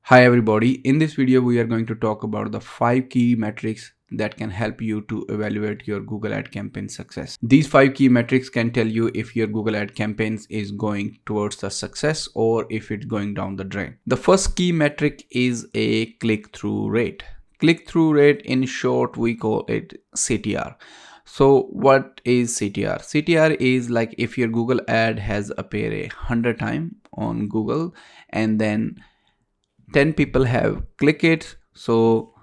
Hi everybody, in this video we are going to talk about the 5 key metrics that can help you to evaluate your Google ad campaign success. These 5 key metrics can tell you if your Google ad campaigns is going towards the success or if it's going down the drain. The first key metric is a click-through rate. Click-through rate, in short, we call it CTR. So what is CTR? CTR is like if your Google ad has appeared 100 times on Google and then 10 people have clicked it, so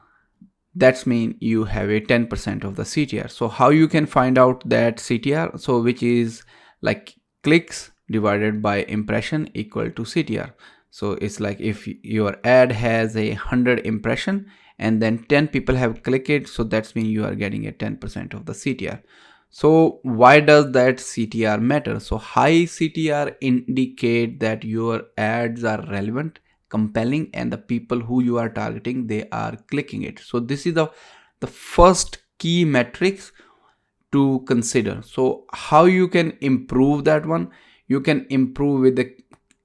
that's mean you have a 10% of the CTR. So how you can find out that CTR? So which is like clicks divided by impression equal to CTR. So it's like if your ad has 100 impression and then 10 people have clicked it, so that's mean you are getting a 10% of the CTR. So why does that CTR matter? So high CTR indicate that your ads are relevant, compelling, and the people who you are targeting, they are clicking it. So this is the first key metrics to consider. So how you can improve that one? You can improve with the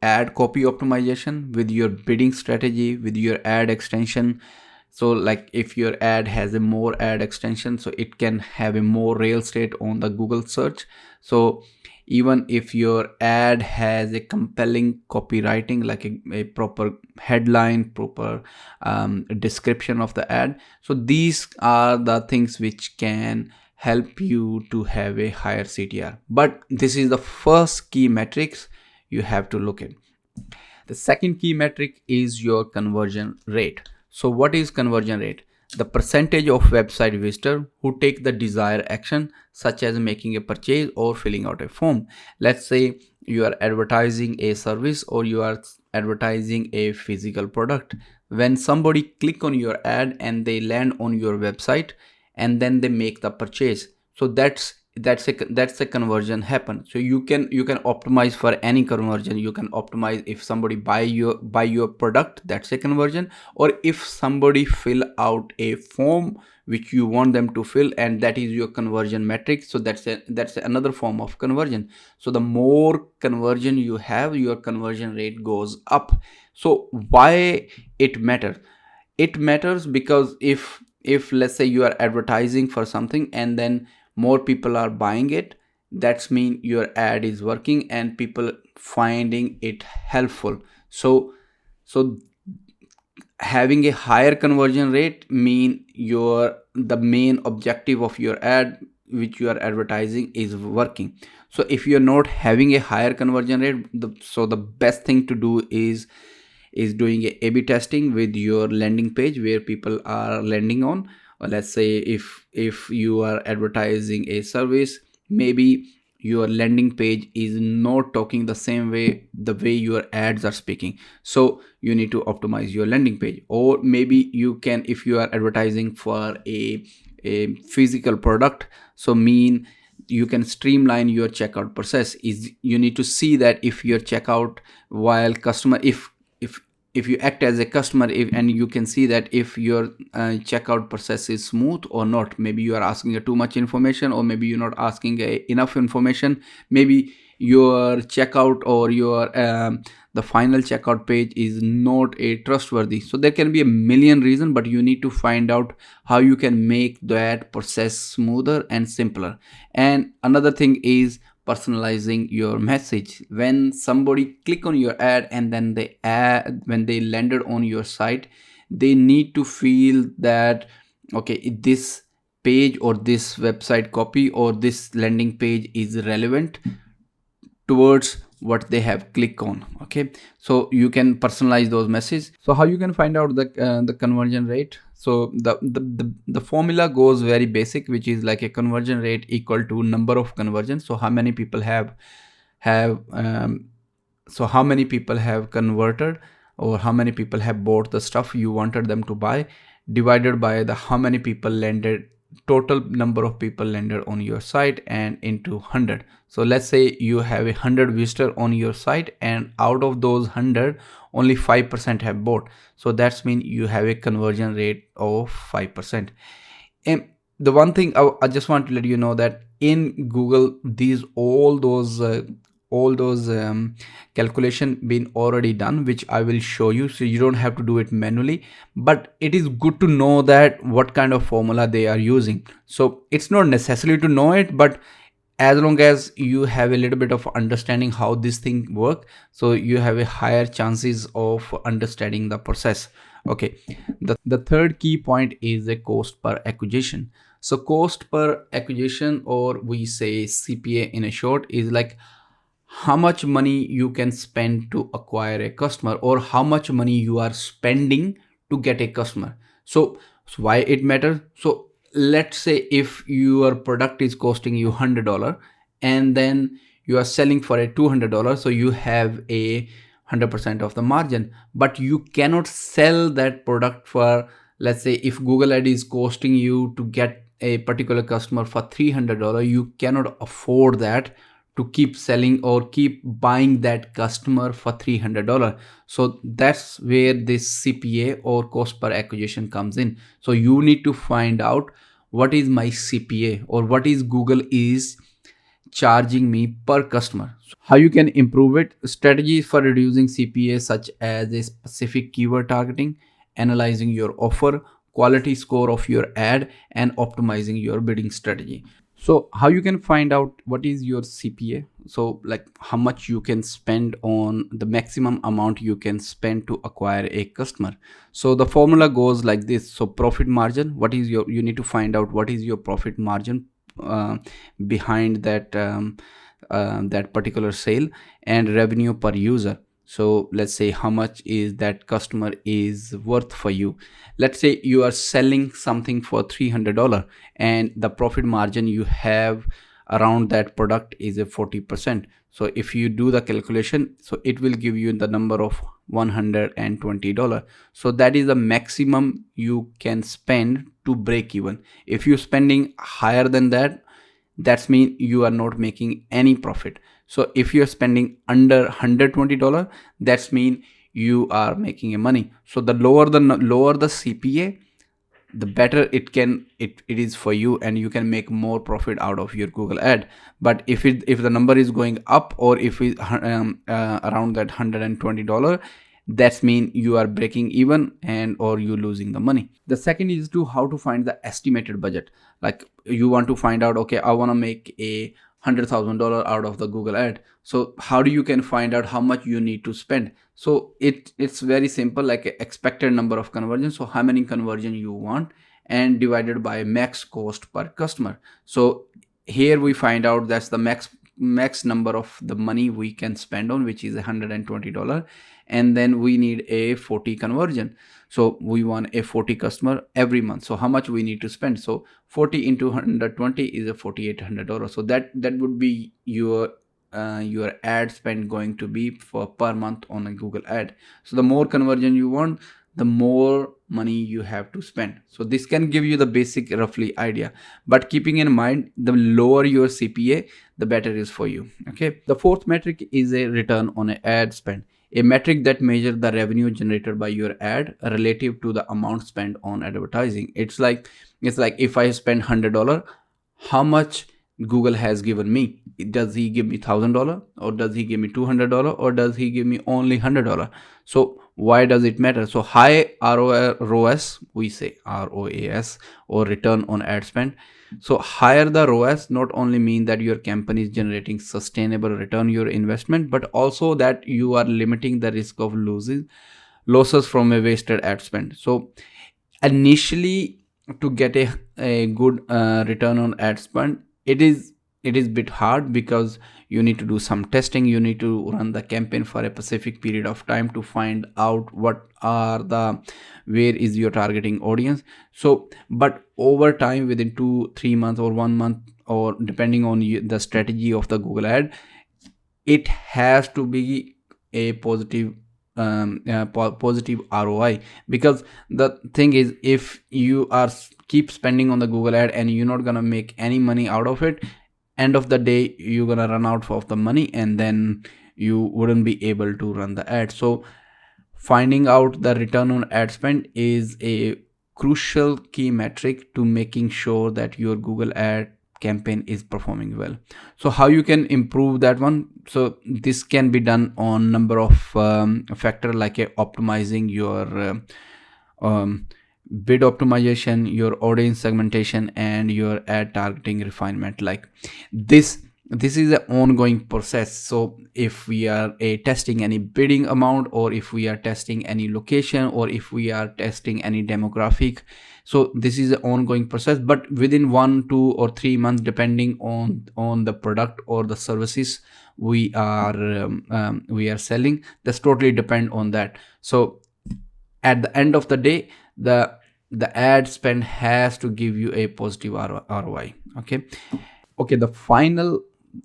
ad copy optimization, with your bidding strategy, with your ad extension. So like if your ad has a more ad extension, so it can have a more real estate on the Google search. So even if your ad has a compelling copywriting, like a proper headline, proper description of the ad, so these are the things which can help you to have a higher CTR. But this is the first key metrics you have to look at. The second key metric is your conversion rate. So what is conversion rate? The percentage of website visitors who take the desired action, such as making a purchase or filling out a form. Let's say you are advertising a service or you are advertising a physical product. When somebody click on your ad and they land on your website and then they make the purchase, so that's a conversion happen. So you can optimize for any conversion. You can optimize if somebody buy your product, that's a conversion, or if somebody fill out a form which you want them to fill, and that is your conversion metric. So that's another form of conversion. So the more conversion you have, your conversion rate goes up. So why it matters? It matters because if let's say you are advertising for something and then more people are buying it, that's mean your ad is working and people finding it helpful. So having a higher conversion rate mean the main objective of your ad which you are advertising is working. So if you're not having a higher conversion rate, the best thing to do is doing a A/B testing with your landing page where people are landing on. Or let's say if you are advertising a service, maybe your landing page is not talking the same way the way your ads are speaking, so you need to optimize your landing page. Or maybe you can, if you are advertising for a physical product, so mean you can streamline your checkout process. Is you need to see that if your checkout while customer, if you act as a customer, and you can see that if your checkout process is smooth or not. Maybe you are asking too much information, or maybe you're not asking enough information. Maybe your checkout or your the final checkout page is not a trustworthy. So there can be a million reasons, but you need to find out how you can make that process smoother and simpler. And another thing is personalizing your message. When somebody click on your ad and then when they landed on your site, they need to feel that okay, this page or this website copy or this landing page is relevant towards what they have clicked on. Okay, so you can personalize those messages. So how you can find out the conversion rate? So the formula goes very basic, which is like a conversion rate equal to number of conversions. So how many people have how many people have converted, or how many people have bought the stuff you wanted them to buy, divided by the how many people landed, total number of people landed on your site, and into 100. So let's say you have 100 visitors on your site, and out of those 100 only 5% have bought. So that's mean you have a conversion rate of 5%. And the one thing I just want to let you know that in Google, all those all those calculation been already done, which I will show you, so you don't have to do it manually. But it is good to know that what kind of formula they are using. So it's not necessary to know it, but as long as you have a little bit of understanding how this thing work, so you have a higher chances of understanding the process. Okay, the third key point is the cost per acquisition. So cost per acquisition, or we say CPA in a short, is like how much money you can spend to acquire a customer, or how much money you are spending to get a customer. So why it matters? So let's say if your product is costing you $100 and then you are selling for a $200, so you have a 100% of the margin. But you cannot sell that product for, let's say if Google ad is costing you to get a particular customer for $300, you cannot afford that to keep selling or keep buying that customer for $300. So that's where this CPA or cost per acquisition comes in. So you need to find out what is my CPA, or what is Google is charging me per customer. So how you can improve it? Strategies for reducing CPA, such as a specific keyword targeting, analyzing your offer, quality score of your ad, and optimizing your bidding strategy. So how you can find out what is your CPA? So like how much you can spend, on the maximum amount you can spend to acquire a customer. So the formula goes like this. So profit margin, what is your, you need to find out what is your profit margin behind that that particular sale, and revenue per user. So let's say how much is that customer is worth for you. Let's say you are selling something for $300 and the profit margin you have around that product is a 40%. So if you do the calculation, so it will give you the number of $120. So that is the maximum you can spend to break even. If you're spending higher than that, that's mean you are not making any profit. So if you're spending under $120, that's mean you are making a money. So the lower the CPA, the better it is for you, and you can make more profit out of your Google ad. But if the number is going up, or if it around that $120, that's mean you are breaking even, and or you losing the money. The second is to how to find the estimated budget. Like you want to find out, okay, I want to make a $100,000 out of the Google ad. So how do you can find out how much you need to spend? So it's very simple, like a expected number of conversions. So how many conversion you want, and divided by max cost per customer. So here we find out that's the max number of the money we can spend on, which is $120, and then we need a 40 conversion. So we want a 40 customer every month. So how much we need to spend? So 40 into 120 is a $4,800. So that would be your ad spend going to be for per month on a Google ad. So the more conversion you want, the more money you have to spend. So this can give you the basic roughly idea, but keeping in mind, the lower your CPA, the better is for you. Okay, the fourth metric is a return on an ad spend, a metric that measures the revenue generated by your ad relative to the amount spent on advertising. It's like if I spend $100, how much Google has given me? Does he give me $1,000, or does he give me $200, or does he give me only $100? So why does it matter? So high ROAS, we say ROAS, or return on ad spend. So higher the ROAS not only mean that your company is generating sustainable return your investment, but also that you are limiting the risk of losses from a wasted ad spend. So initially, to get a good return on ad spend, it is bit hard, because you need to do some testing. You need to run the campaign for a specific period of time to find out where is your targeting audience. So but over time, within 2-3 months or 1 month, or depending on the strategy of the Google ad, it has to be a positive positive ROI. Because the thing is, if you are keep spending on the Google ad and you're not gonna make any money out of it, end of the day you're gonna run out of the money, and then you wouldn't be able to run the ad. So finding out the return on ad spend is a crucial key metric to making sure that your Google ad campaign is performing well. So how you can improve that one? So this can be done on number of factor, like optimizing your bid optimization, your audience segmentation, and your ad targeting refinement. Like this is an ongoing process. So if we are testing any bidding amount, or if we are testing any location, or if we are testing any demographic, so this is an ongoing process. But within 1, 2, or 3 months, depending on the product or the services we are selling, that's totally depend on that. So at the end of the day, the ad spend has to give you a positive ROI. Okay, the final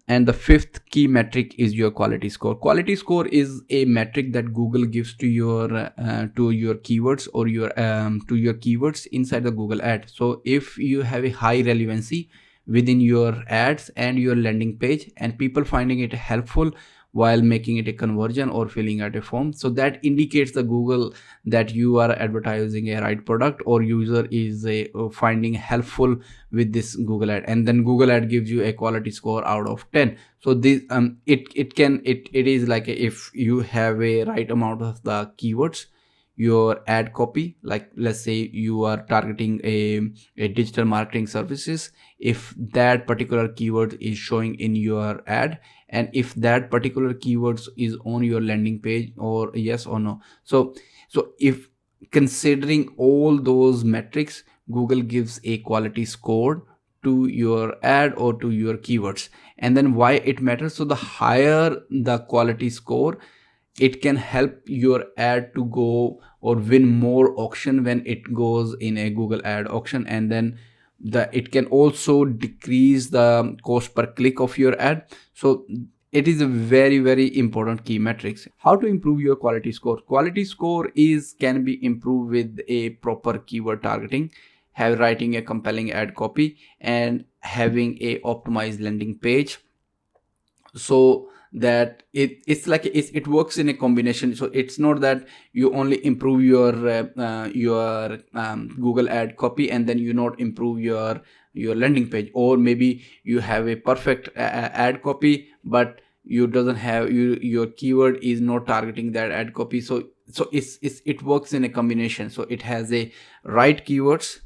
and the fifth key metric is your quality score. Quality score is a metric that Google gives to your keywords, or your to your keywords inside the Google ad. So if you have a high relevancy within your ads and your landing page, and people finding it helpful while making it a conversion or filling out a form, so that indicates the Google that you are advertising a right product, or user is finding helpful with this Google ad, and then Google ad gives you a quality score out of 10. So this it is like if you have a right amount of the keywords, your ad copy, like let's say you are targeting a digital marketing services, if that particular keyword is showing in your ad, and if that particular keywords is on your landing page, or yes or no. So if considering all those metrics, Google gives a quality score to your ad or to your keywords. And then why it matters? So the higher the quality score, it can help your ad to go or win more auction when it goes in a Google ad auction. And then it can also decrease the cost per click of your ad. So it is a very, very important key metrics. How to improve your quality score? Quality score can be improved with a proper keyword targeting, writing a compelling ad copy, and having a optimized landing page, so that it works in a combination. So it's not that you only improve your Google ad copy and then you not improve your landing page, or maybe you have a perfect ad copy but you doesn't have your keyword is not targeting that ad copy. So it works in a combination. So it has a right keywords,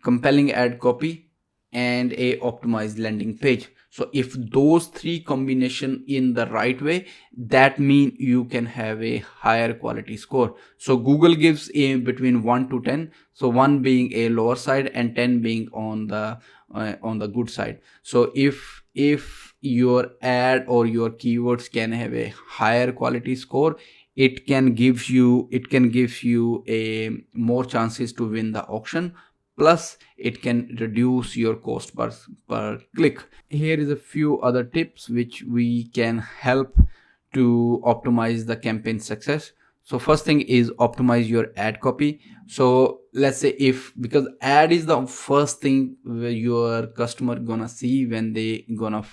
compelling ad copy, and a optimized landing page. So if those three combination in the right way, that mean you can have a higher quality score. So Google gives a between 1 to 10, so 1 being a lower side and 10 being on the good side. So if your ad or your keywords can have a higher quality score, it can give you a more chances to win the auction, plus it can reduce your cost per click. Here is a few other tips which we can help to optimize the campaign success. So first thing is optimize your ad copy. So let's say because ad is the first thing where your customer gonna see when they gonna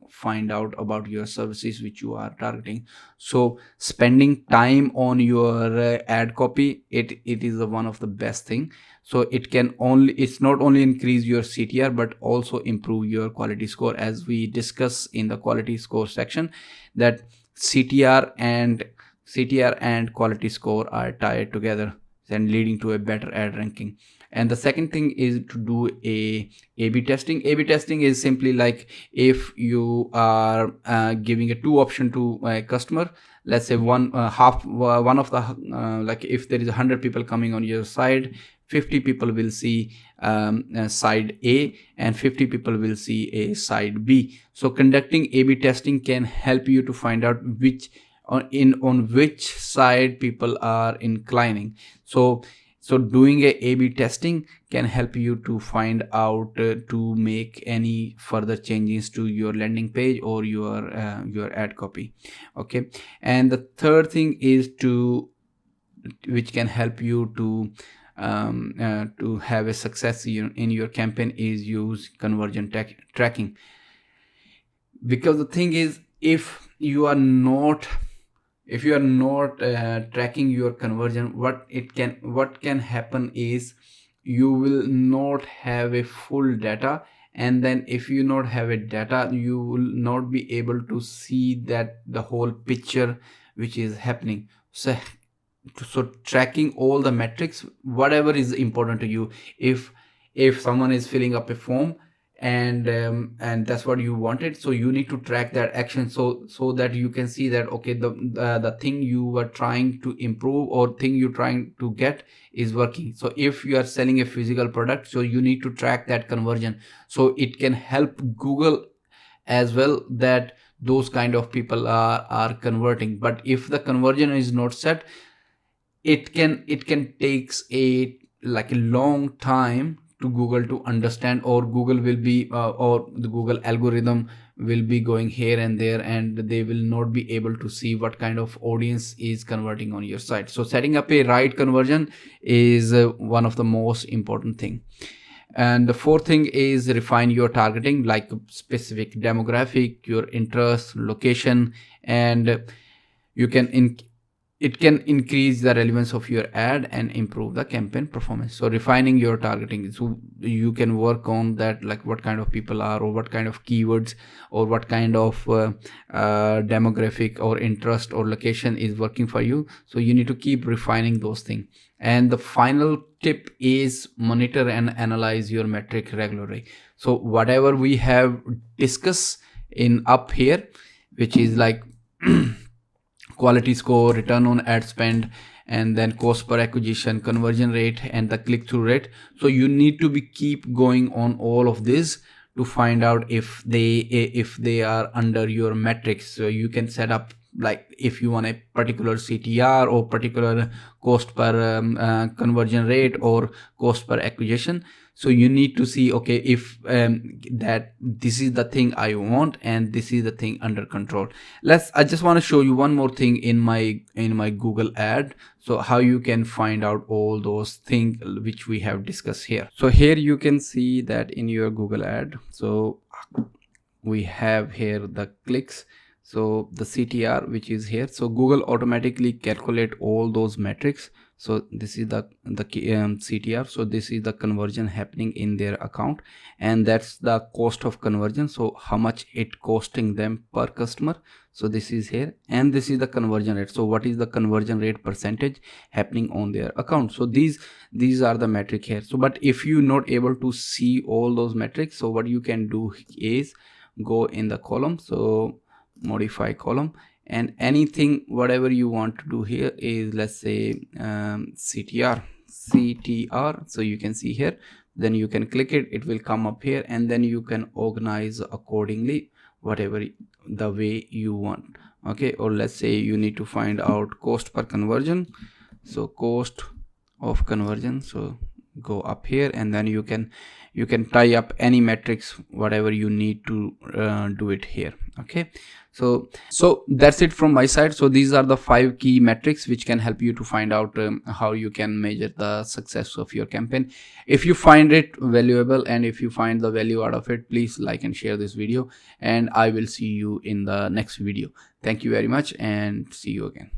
find out about your services which you are targeting. So spending time on your ad copy, it is one of the best thing. So it's not only increase your CTR but also improve your quality score, as we discuss in the quality score section, that CTR and quality score are tied together and leading to a better ad ranking. And the second thing is to do a A/B testing. A/B testing is simply like if you are giving a 2 option to a customer, let's say one of the like if there is 100 people coming on your side, 50 people will see side A and 50 people will see a side B. So conducting A/B testing can help you to find out on which side people are inclining. So doing a A/B testing can help you to find out to make any further changes to your landing page or your ad copy. Okay, and the third thing is which can help you to have a success in your campaign is use conversion tracking. Because the thing is, if you are not tracking your conversion, what can happen is you will not have a full data, and then if you not have a data, you will not be able to see that the whole picture which is happening. So tracking all the metrics, whatever is important to you. If someone is filling up a form, and that's what you wanted, so you need to track that action, so that you can see that okay, the thing you were trying to improve or thing you're trying to get is working. So if you are selling a physical product, so you need to track that conversion, so it can help Google as well, that those kind of people are converting. But if the conversion is not set, it can takes a like a long time to Google to understand, or Google will be or the Google algorithm will be going here and there, and they will not be able to see what kind of audience is converting on your site. So setting up a right conversion is one of the most important thing. And the fourth thing is refine your targeting, like specific demographic, your interest, location, and you can it can increase the relevance of your ad and improve the campaign performance. So refining your targeting, so you can work on that, like what kind of people are, or what kind of keywords, or what kind of demographic or interest or location is working for you. So you need to keep refining those things. And the final tip is monitor and analyze your metric regularly. So whatever we have discussed in up here, which is like quality score, return on ad spend, and then cost per acquisition, conversion rate, and the click-through rate. So you need to be keep going on all of this to find out if they are under your metrics. So you can set up, like if you want a particular CTR or particular cost per conversion rate or cost per acquisition. So you need to see, okay, if that this is the thing I want and this is the thing under control. I just want to show you one more thing in my Google ad, so how you can find out all those things which we have discussed here. So here you can see that in your Google ad, so we have here the clicks, so the CTR which is here. So Google automatically calculate all those metrics. So this is the CTR. So this is the conversion happening in their account, and that's the cost of conversion. So how much it costing them per customer. So this is here, and this is the conversion rate. So what is the conversion rate percentage happening on their account. So these are the metric here. So but if you not able to see all those metrics, so what you can do is go in the column, so modify column, and anything whatever you want to do here is, let's say CTR. So you can see here, then you can click it, it will come up here, and then you can organize accordingly whatever the way you want. Okay, or let's say you need to find out cost per conversion, so cost of conversion, so go up here, and then you can tie up any metrics whatever you need to do it here. Okay, so that's it from my side. So these are the 5 key metrics which can help you to find out how you can measure the success of your campaign. If you find it valuable and if you find the value out of it, please like and share this video, and I will see you in the next video. Thank you very much, and see you again.